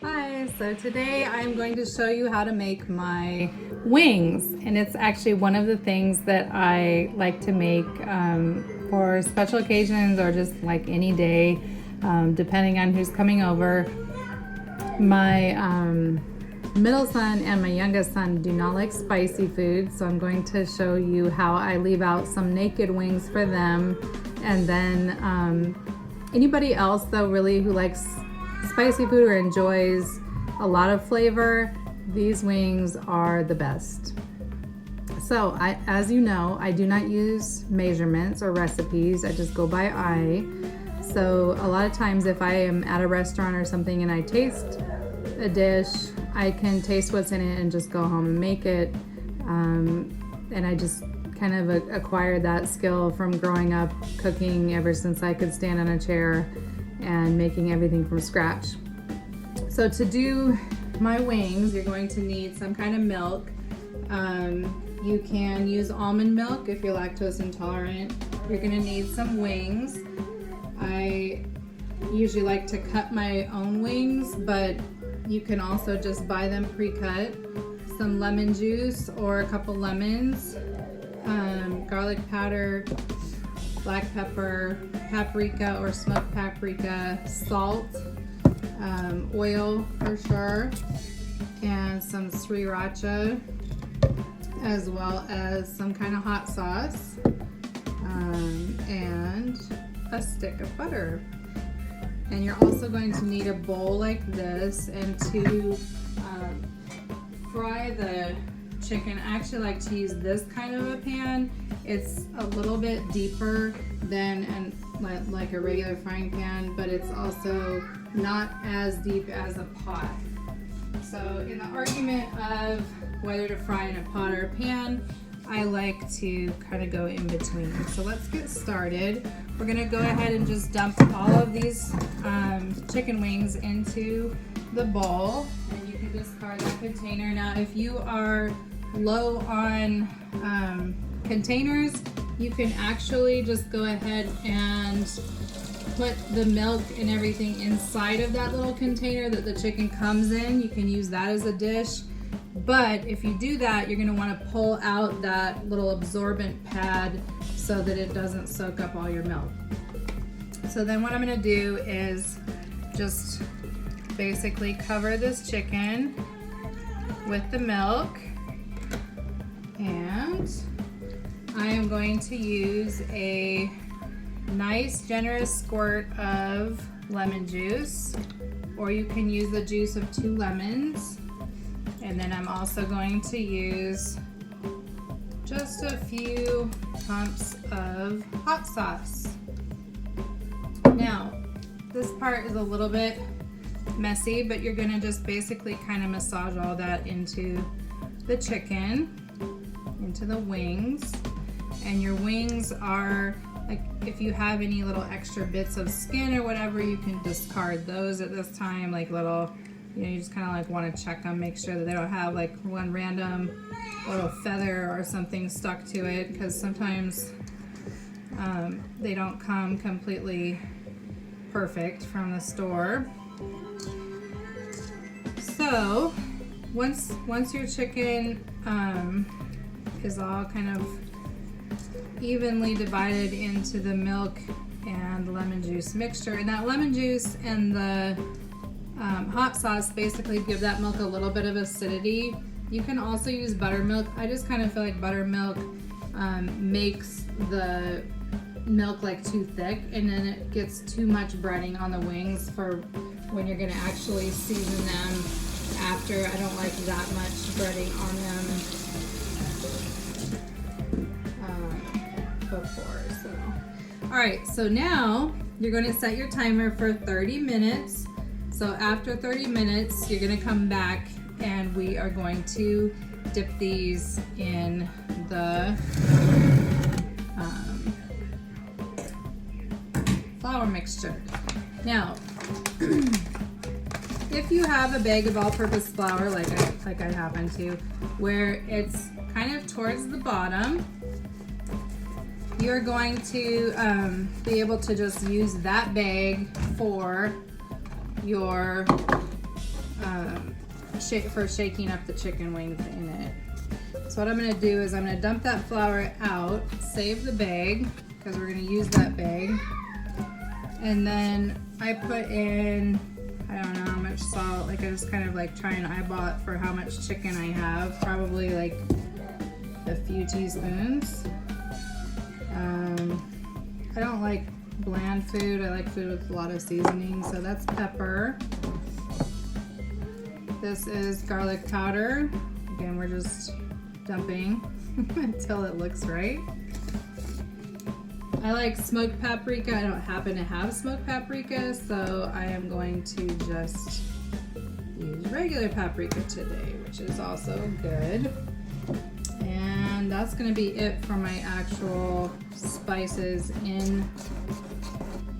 Hi, so today I'm going to show you how to make my wings, and it's actually one of the things that I like to make for special occasions or just like any day, depending on who's coming over. My middle son and my youngest son do not like spicy food, so I'm going to show you how I leave out some naked wings for them, and then anybody else though really who likes spicy food or enjoys a lot of flavor, these wings are the best. So as you know, I do not use measurements or recipes. I just go by eye. So a lot of times if I am at a restaurant or something and I taste a dish, I can taste what's in it and just go home and make it. And I just kind of acquired that skill from growing up cooking ever since I could stand on a chair and making everything from scratch. So to do my wings, you're going to need some kind of milk. You can use almond milk if you're lactose intolerant. You're gonna need some wings. I usually like to cut my own wings, but you can also just buy them pre-cut. Some lemon juice or a couple lemons, garlic powder, black pepper, paprika or smoked paprika, salt, oil for sure, and some sriracha, as well as some kind of hot sauce, and a stick of butter. And you're also going to need a bowl like this, and to fry the chicken, I actually like to use this kind of a pan. It's a little bit deeper than like a regular frying pan, but it's also not as deep as a pot. So in the argument of whether to fry in a pot or a pan, I like to kind of go in between. So let's get started. We're gonna go ahead and just dump all of these chicken wings into the bowl, and you can discard that container. Now if you are low on containers, you can actually just go ahead and put the milk and everything inside of that little container that the chicken comes in. You can use that as a dish. But if you do that, you're going to want to pull out that little absorbent pad so that it doesn't soak up all your milk. So then what I'm going to do is just basically cover this chicken with the milk, and I am going to use a nice generous squirt of lemon juice, or you can use the juice of 2 lemons. And then I'm also going to use just a few pumps of hot sauce. Now, this part is a little bit messy, but you're gonna just basically kind of massage all that into the chicken, into the wings. And your wings are, like, if you have any little extra bits of skin or whatever, you can discard those at this time, like little, you just kind of like want to check them, make sure that they don't have like one random little feather or something stuck to it, because sometimes they don't come completely perfect from the store. So once your chicken is all kind of evenly divided into the milk and lemon juice mixture, and that lemon juice and the hot sauce basically give that milk a little bit of acidity. You can also use buttermilk. I just kind of feel like buttermilk makes the milk like too thick, and then it gets too much breading on the wings for when you're going to actually season them after. I don't like that much breading on them before. So all right, so now you're going to set your timer for 30 minutes. So after 30 minutes, you're gonna come back and we are going to dip these in the flour mixture. Now, if you have a bag of all-purpose flour, like I happen to, where it's kind of towards the bottom, you're going to be able to just use that bag for your for shaking up the chicken wings in it. So what I'm gonna do is I'm gonna dump that flour out, save the bag, because we're gonna use that bag. And then I put in, I don't know how much salt, like I just kind of like try and eyeball it for how much chicken I have, probably like a few teaspoons. I don't like bland food, I like food with a lot of seasoning, so that's pepper. This is garlic powder. Again, we're just dumping until it looks right. I like smoked paprika. I don't happen to have smoked paprika, so I am going to just use regular paprika today, which is also good. And that's gonna be it for my actual spices in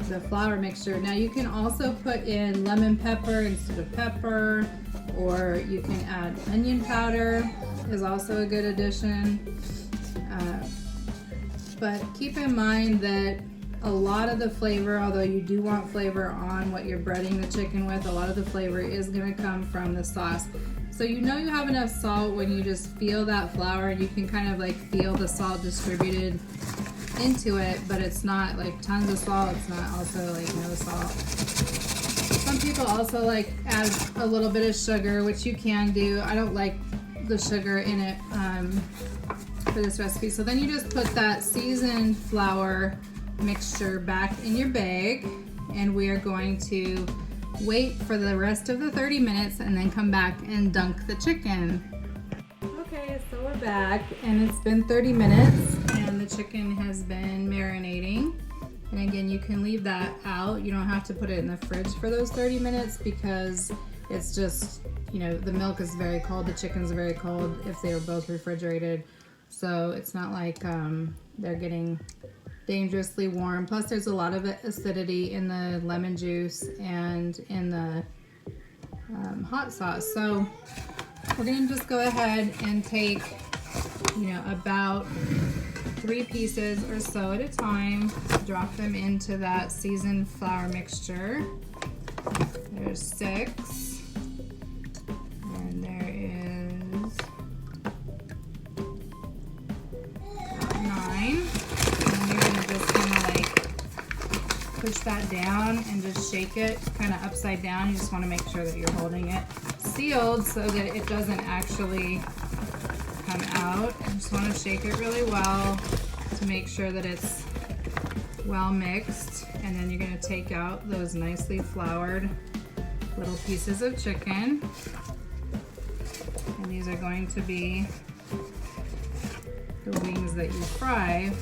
the flour mixture. Now you can also put in lemon pepper instead of pepper, or you can add onion powder, is also a good addition. But keep in mind that a lot of the flavor, although you do want flavor on what you're breading the chicken with, a lot of the flavor is gonna come from the sauce. So you know you have enough salt when you just feel that flour, and you can kind of like feel the salt distributed into it, but it's not like tons of salt, it's not also like no salt. Some people also like add a little bit of sugar, which you can do. I don't like the sugar in it for this recipe. So then you just put that seasoned flour mixture back in your bag, and we are going to wait for the rest of the 30 minutes and then come back and dunk the chicken. Okay, so we're back and it's been 30 minutes and the chicken has been marinating. And again, you can leave that out. You don't have to put it in the fridge for those 30 minutes because it's just, you know, the milk is very cold, the chicken's very cold if they are both refrigerated. So it's not like they're getting dangerously warm. Plus there's a lot of acidity in the lemon juice and in the hot sauce. So we're gonna just go ahead and take, you know, about 3 pieces or so at a time, drop them into that seasoned flour mixture. There's 6, and there is 9. And you're gonna just kind of like push that down and just shake it kind of upside down. You just want to make sure that you're holding it sealed so that it doesn't actually come out. You just want to shake it really well to make sure that it's well mixed, and then you're going to take out those nicely floured little pieces of chicken, and these are going to be the wings that you fry.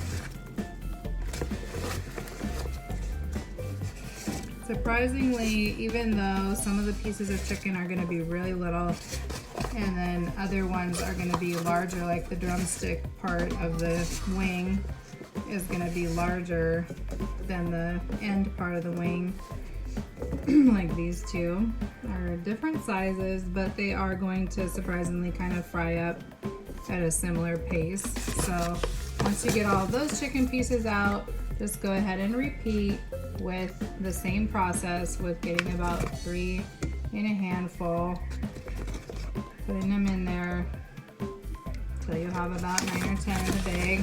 Surprisingly, even though some of the pieces of chicken are going to be really little and then other ones are going to be larger, like the drumstick part of the wing is going to be larger than the end part of the wing, like these two are different sizes, but they are going to surprisingly kind of fry up at a similar pace. So once you get all of those chicken pieces out, just go ahead and repeat with the same process with getting about 3 in a handful, putting them in there so you have about 9 or 10 in the bag.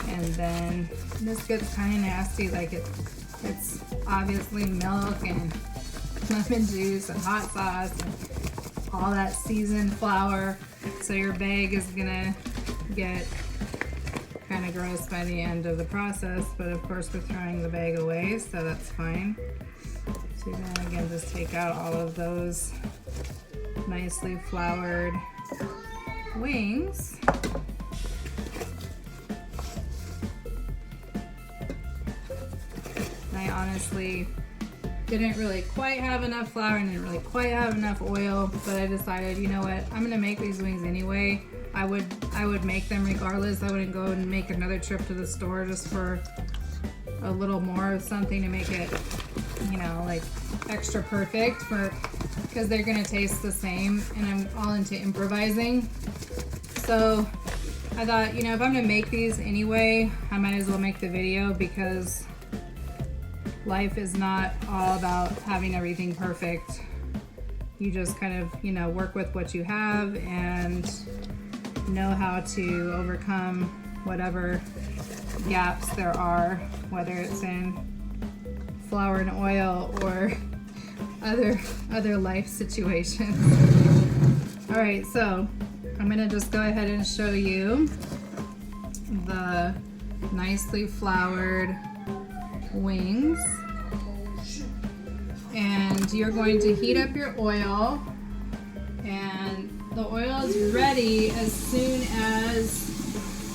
And then this gets kind of nasty, like it's obviously milk and lemon juice and hot sauce and all that seasoned flour, so your bag is gonna get kind of gross by the end of the process, but of course we're throwing the bag away, so that's fine. So you're gonna again just take out all of those nicely floured wings. I honestly didn't really quite have enough flour and didn't really quite have enough oil, but I decided, you know what, I'm gonna make these wings anyway. I would make them regardless. I wouldn't go and make another trip to the store just for a little more of something to make it, you know, like extra perfect, because they're gonna taste the same, and I'm all into improvising. So I thought, you know, if I'm gonna make these anyway, I might as well make the video, because life is not all about having everything perfect. you just kind of, you know, work with what you have and know how to overcome whatever gaps there are, whether it's in flour and oil or other life situations. All right, so I'm gonna just go ahead and show you the nicely floured wings. And you're going to heat up your oil, and the oil is ready as soon as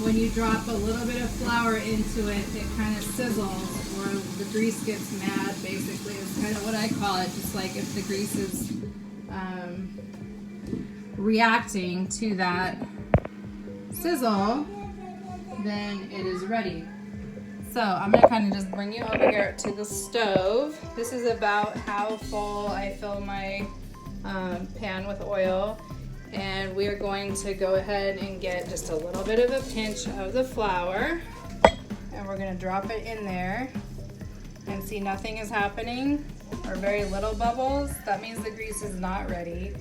when you drop a little bit of flour into it, it kind of sizzles, or the grease gets mad, basically. It's kind of what I call it, just like if the grease is reacting to that sizzle, then it is ready. So I'm gonna kind of just bring you over here to the stove. This is about how full I fill my pan with oil. And we are going to go ahead and get just a little bit of a pinch of the flour. And we're gonna drop it in there. And see, nothing is happening, or very little bubbles. That means the grease is not ready.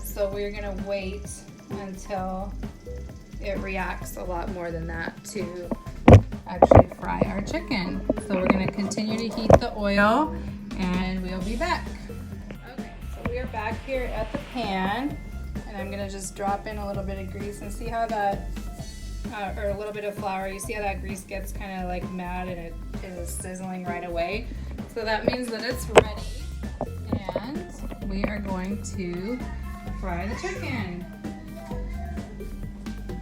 So we're gonna wait until it reacts a lot more than that to actually fry our chicken. So we're gonna continue to heat the oil and we'll be back. Okay, so we are back here at the pan, and I'm gonna just drop in a little bit of grease and see how that, or a little bit of flour, you see how that grease gets kind of like mad and it is sizzling right away. So that means that it's ready, and we are going to fry the chicken.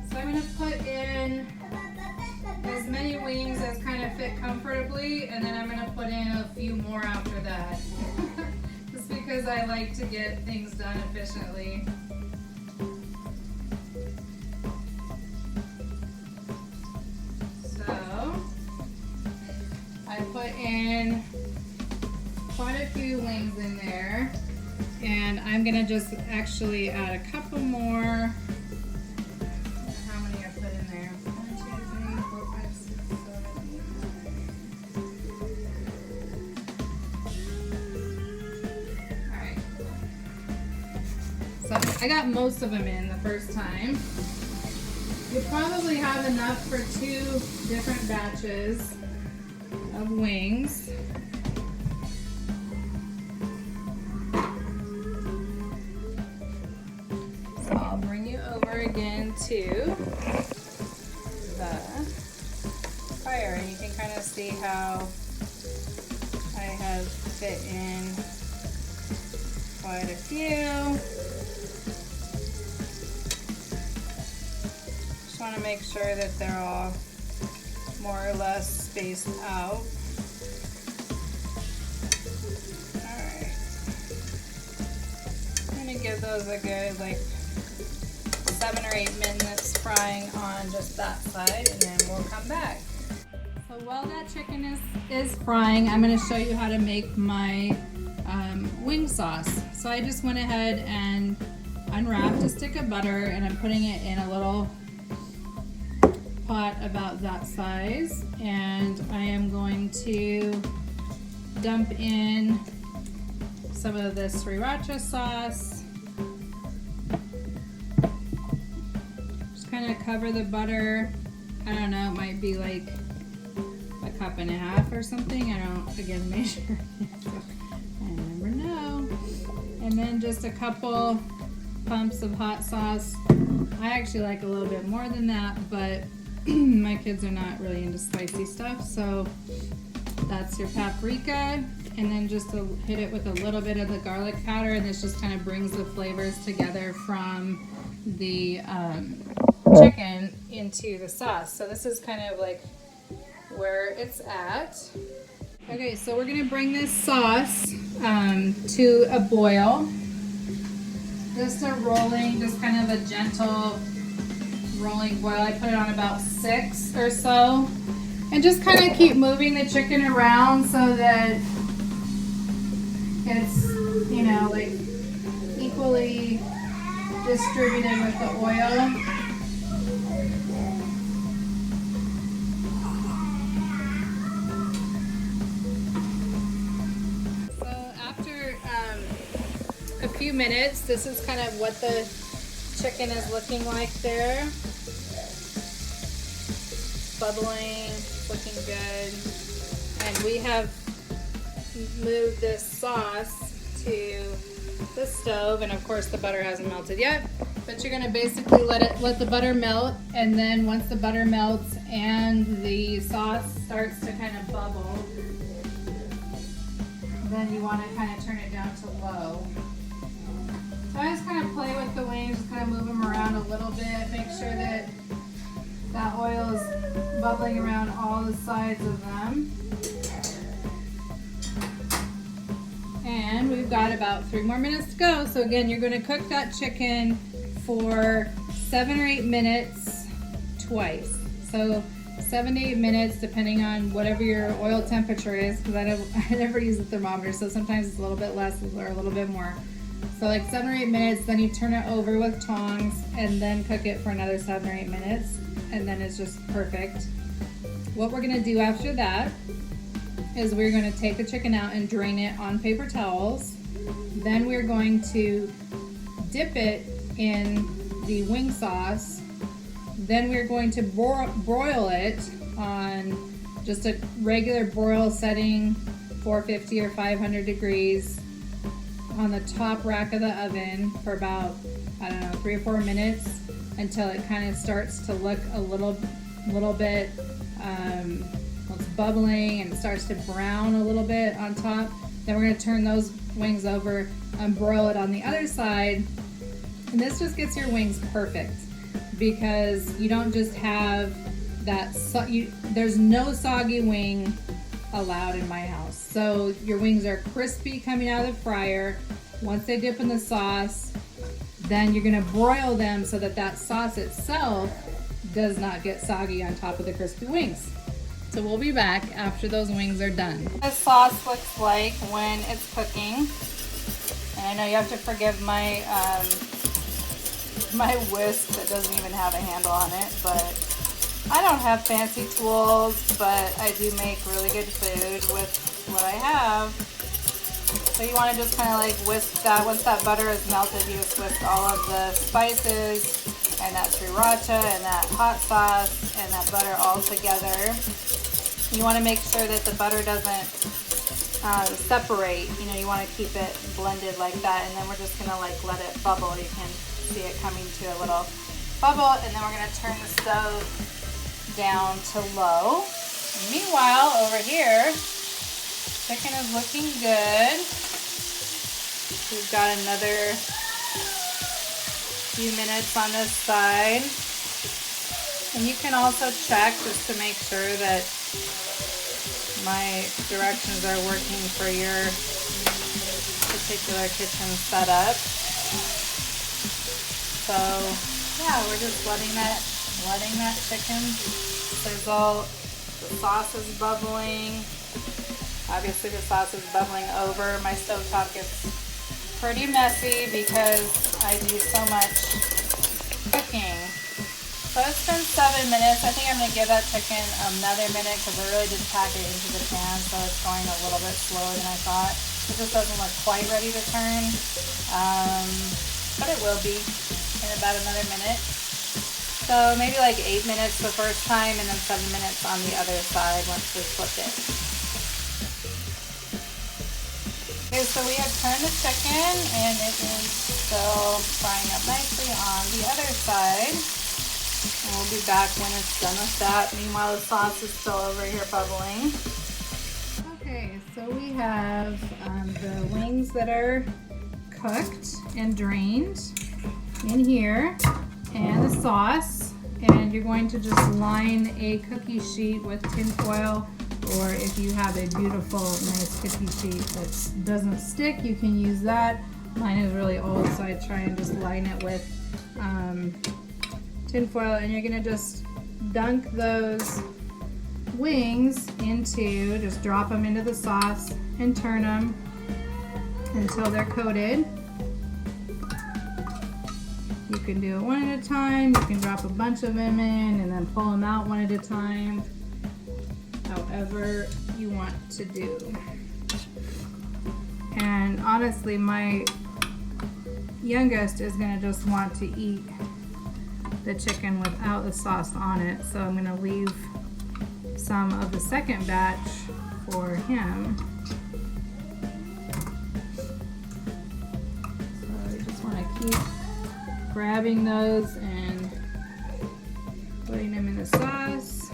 So I'm gonna put in as many wings as kind of fit comfortably, and then I'm gonna put in a few more after that. Just because I like to get things done efficiently. So I put in quite a few wings in there, and I'm gonna just actually add a couple more. I got most of them in the first time. You probably have enough for 2 different batches of wings. So I'll bring you over again to the fire, and you can kind of see how I have fit in quite a few. Want to make sure that they're all more or less spaced out. Alright. I'm going to give those a good like 7 or 8 minutes frying on just that side, and then we'll come back. So while that chicken is frying, I'm going to show you how to make my wing sauce. So I just went ahead and unwrapped a stick of butter, and I'm putting it in a little pot about that size, and I am going to dump in some of the sriracha sauce. Just kind of cover the butter. I don't know, it might be like a cup and a half or something. I don't, again, measure. I never know. And then just a couple pumps of hot sauce. I actually like a little bit more than that, but my kids are not really into spicy stuff, so that's your paprika, and then just to hit it with a little bit of the garlic powder, and this just kind of brings the flavors together from the chicken into the sauce. So this is kind of like where it's at. Okay, so we're gonna bring this sauce to a boil. Just a rolling, just kind of a gentle rolling boil. I put it on about 6 or so, and just kind of keep moving the chicken around so that it's, you know, like equally distributed with the oil. So after a few minutes. This is kind of what the chicken is looking like there. Bubbling, looking good. And we have moved this sauce to the stove, and of course the butter hasn't melted yet. But you're gonna basically let the butter melt, and then once the butter melts and the sauce starts to kind of bubble, then you want to kind of turn it down to low. So I just kind of play with the wings, just kind of move them around a little bit, make sure that that oil is bubbling around all the sides of them. And we've got about 3 more minutes to go. So again, you're going to cook that chicken for 7 or 8 minutes twice. So 7 to 8 minutes, depending on whatever your oil temperature is, because I never use a thermometer, so sometimes it's a little bit less or a little bit more. So like 7 or 8 minutes, then you turn it over with tongs and then cook it for another 7 or 8 minutes, and then it's just perfect. What we're gonna do after that is we're gonna take the chicken out and drain it on paper towels. Then we're going to dip it in the wing sauce. Then we're going to broil it on just a regular broil setting, 450 or 500 degrees on the top rack of the oven for about, I don't know, 3 or 4 minutes until it kind of starts to look a little bit, it's bubbling and it starts to brown a little bit on top. Then we're going to turn those wings over and broil it on the other side. And this just gets your wings perfect, because you don't just have that, there's no soggy wing allowed in my house. So your wings are crispy coming out of the fryer. Once they dip in the sauce, then you're gonna broil them so that that sauce itself does not get soggy on top of the crispy wings. So we'll be back after those wings are done. This sauce looks like when it's cooking. And I know you have to forgive my my whisk that doesn't even have a handle on it, but I don't have fancy tools, but I do make really good food with what I have. So you want to just kind of like whisk that. Once that butter is melted, you just whisk all of the spices and that sriracha and that hot sauce and that butter all together. You want to make sure that the butter doesn't separate. You know, you want to keep it blended like that, and then we're just gonna like let it bubble. You can see it coming to a little bubble, and then we're gonna turn the stove down to low. Meanwhile, over here, chicken is looking good. We've got another few minutes on this side. And you can also check just to make sure that my directions are working for your particular kitchen setup. So yeah, we're just letting that chicken sizzle. The sauce is bubbling. Obviously the sauce is bubbling over. My stovetop gets pretty messy because I do so much cooking. So it's been 7 minutes. I think I'm going to give that chicken another minute because I really did pack it into the pan, so it's going a little bit slower than I thought. It just doesn't look quite ready to turn, but it will be in about another minute. So maybe like 8 minutes the first time, and then 7 minutes on the other side once we flip it. Okay, so we have turned the chicken, and it is still frying up nicely on the other side. And we'll be back when it's done with that. Meanwhile, the sauce is still over here bubbling. Okay, so we have the wings that are cooked and drained in here, and the sauce. And you're going to just line a cookie sheet with tin foil, or if you have a beautiful, nice cookie sheet that doesn't stick, you can use that. Mine is really old, so I try and just line it with tin foil, and you're gonna just dunk those wings into, just drop them into the sauce and turn them until they're coated. You can do it one at a time. You can drop a bunch of them in and then pull them out one at a time, however you want to do. And honestly, my youngest is gonna just want to eat the chicken without the sauce on it, so I'm gonna leave some of the second batch for him. So you just wanna keep grabbing those and putting them in the sauce.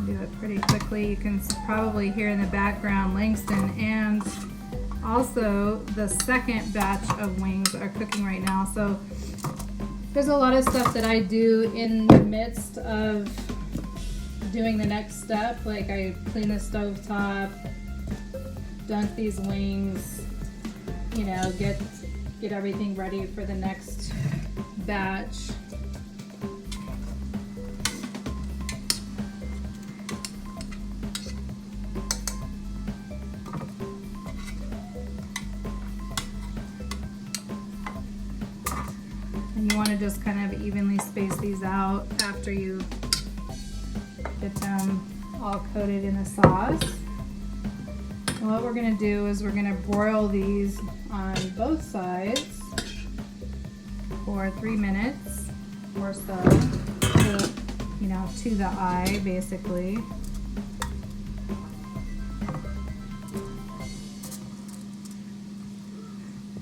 Do it pretty quickly. You can probably hear in the background Langston and also the second batch of wings are cooking right now. So there's a lot of stuff that I do in the midst of doing the next step. Like I clean the stove top, dunk these wings, you know, get everything ready for the next batch. And you want to just kind of evenly space these out after you get them all coated in the sauce. And what we're going to do is we're going to broil these on both sides for 3 minutes or so, to, you know, to the eye basically.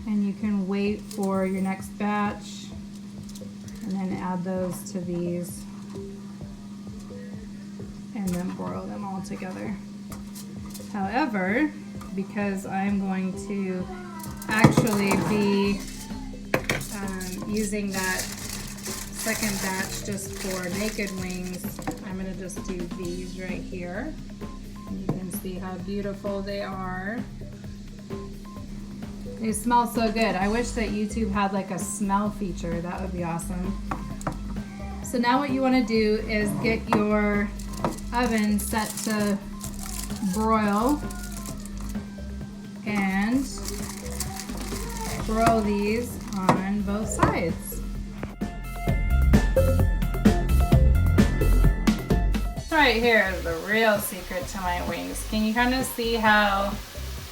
And you can wait for your next batch and then add those to these and then broil them all together. However, because I'm going to actually be using that second batch just for naked wings, I'm going to just do these right here. You can see how beautiful they are. They smell so good. I wish that YouTube had like a smell feature. That would be awesome. So now what you want to do is get your oven set to broil and broil these on both sides. Right here is the real secret to my wings. Can you kind of see how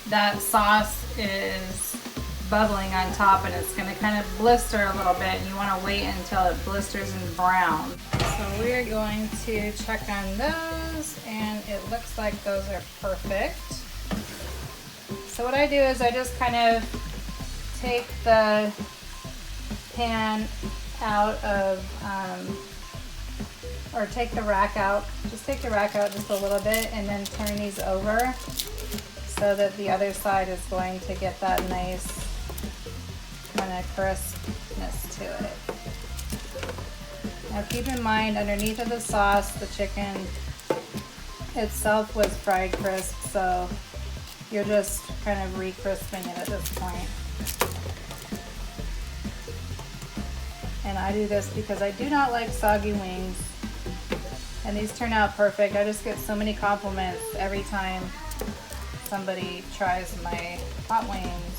that sauce is bubbling on top, and it's going to kind of blister a little bit, and you want to wait until it blisters and brown. So we're going to check on those, and it looks like those are perfect. So what I do is I just kind of take the pan out of, or take the rack out, just take the rack out just a little bit and then turn these over so that the other side is going to get that nice kind of crispness to it. Now keep in mind, underneath of the sauce, the chicken itself was fried crisp, so you're just kind of re-crisping it at this point. And I do this because I do not like soggy wings, and these turn out perfect. I just get so many compliments every time somebody tries my hot wings.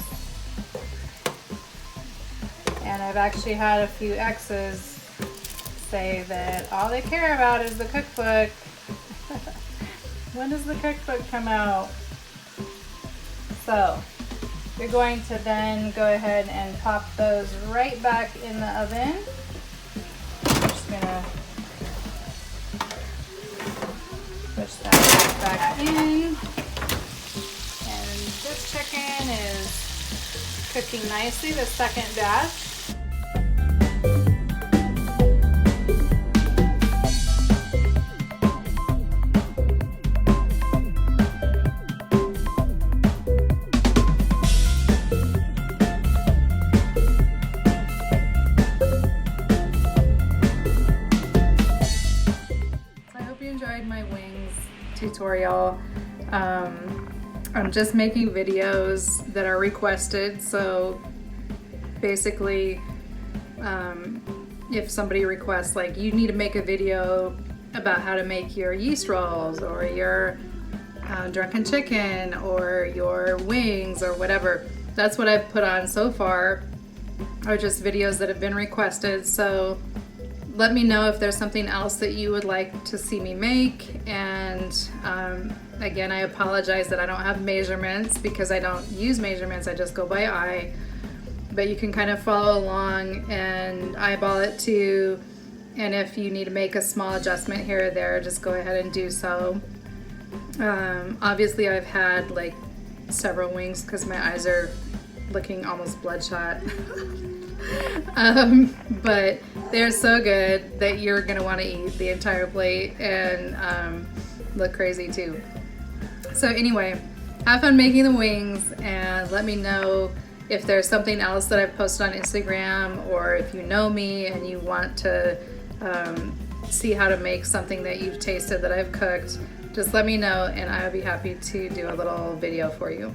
And I've actually had a few exes say that all they care about is the cookbook. When does the cookbook come out? So you're going to then go ahead and pop those right back in the oven. I'm just gonna push that back in. And this chicken is cooking nicely, the second batch. My wings tutorial. I'm just making videos that are requested, so basically if somebody requests, like, you need to make a video about how to make your yeast rolls or your drunken chicken or your wings or whatever, that's what I've put on so far, are just videos that have been requested. So let me know if there's something else that you would like to see me make. And again, I apologize that I don't have measurements because I don't use measurements, I just go by eye. But you can kind of follow along and eyeball it too. And if you need to make a small adjustment here or there, just go ahead and do so. Obviously I've had like several wings because my eyes are looking almost bloodshot. But they're so good that you're gonna want to eat the entire plate and look crazy too. So anyway, have fun making the wings and let me know if there's something else that I've posted on Instagram, or if you know me and you want to see how to make something that you've tasted that I've cooked, just let me know and I'll be happy to do a little video for you.